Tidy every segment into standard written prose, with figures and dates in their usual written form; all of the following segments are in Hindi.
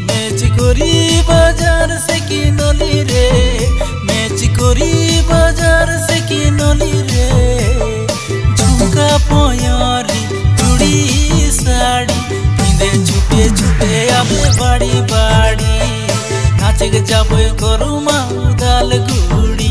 मेचिकोरी बाजार से किनली रे, मेचिकोरी बाजार से किनली रे। झुमका पयारी चूड़ी साड़ी पिंदे छुपे छुपे आबे बाड़ी बाड़ी, नाचे के जाबे करुमा उदाल गुड़ी।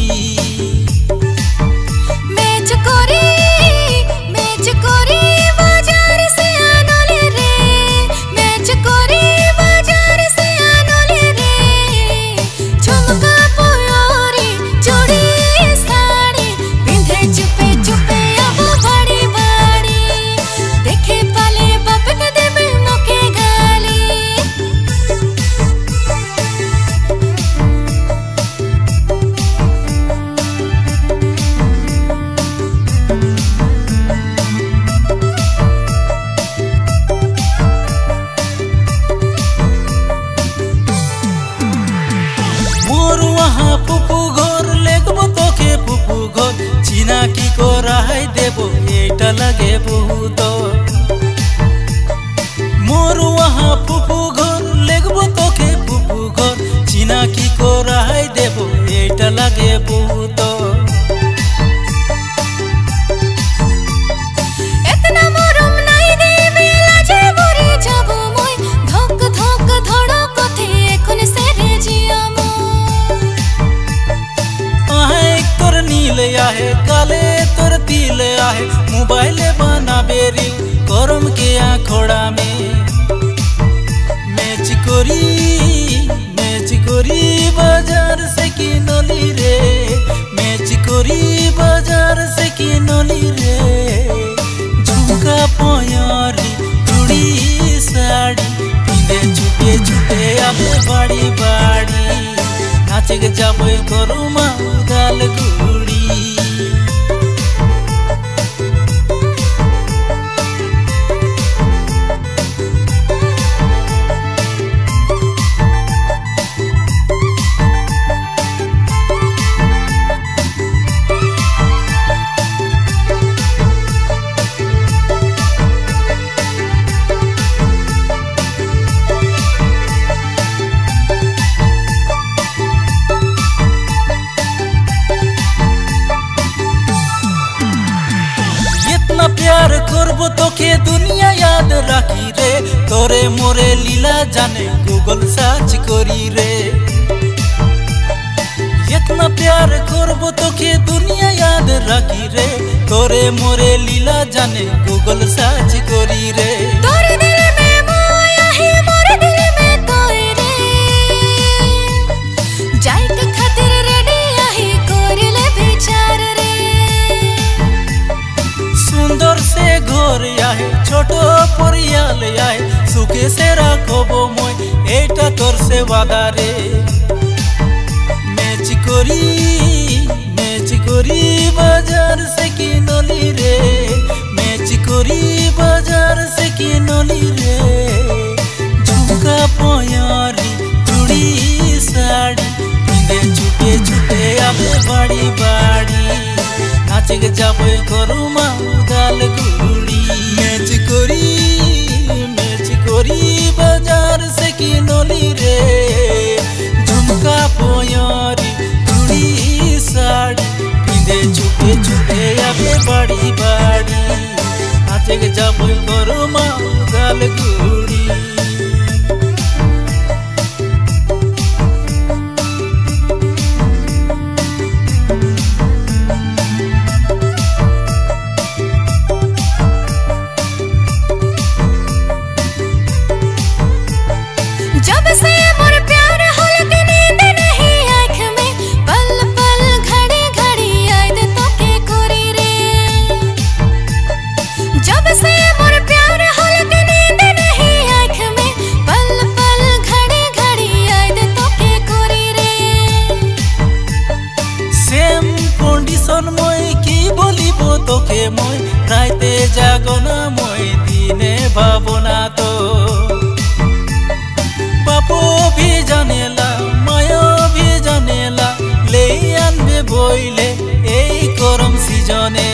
पुपु घर लेगबो तोके पुपु घर, चीना की कोराई देबो एटा लगे बहुत। मोर वहाँ पुपु घर लेगबो तोके पुपु घर, चीना की कोराई देबो एटा लगे बहुत। आहे काले तोर तिल आहे, मोबाइल बना बेरी करम के आखोड़ा में। मेचिकोरी बाजार से किनली रे, मेचिकोरी बाजार से किनली रे। झुमका पयारी चूड़ी साड़ी पिंदे छुपे छुपे आबे बाड़ी बाड़ी, नाचे के जाबे करुमा उदाल गुड़ी। प्यार करबो तोके दुनिया याद राखी रे, तोरे मोरे लीला जाने गूगल सर्च करी रे। इतना प्यार करबो तोके दुनिया याद राखी रे, तोरे मोरे लीला जाने गूगल सर्च करी रे। तोरे दिल में माया है मोरे दिल में तोरे रे, जाई के खातिर रेडी आही कोरिले विचार रे। सुंदर से घर आए छोटो परियाल आए, सुखे से राखबो मोय एटा तोर से वादा रे। मेचिकोरी बाजार से किनली रे, मेचिकोरी बाजार से किनली रे। झुमका पयारी चूड़ी साड़ी पिंदे छुपे छुपे आबे बाड़ी बाड़ी, नाचे के जाबे करुमा उदाल गुड़ी। मेचिकोरी बाजार से किनली रे, झुमका पयारी चूड़ी साड़ी पिंदे छुपे छुपे आबे बाड़ी बाड़ी, नाचे के जाबे करुमा उदाल गुड़ी। जब से मोर प्यार होल के नींद नहीं आँख में, पल पल घड़ी घड़ी याद तोके कोरी रे। जब से मोर प्यार होल के नींद नहीं आँख में, पल पल घड़ी घड़ी याद तोके कोरी रे। सेम कंडीशन मोय की बोलिबो तोके मोय, राइते जागो ना मोय दिने भावना तो। बापो भी जानेला माया भी जानेला, ले आनबे बोइले এই গরম সিজনে।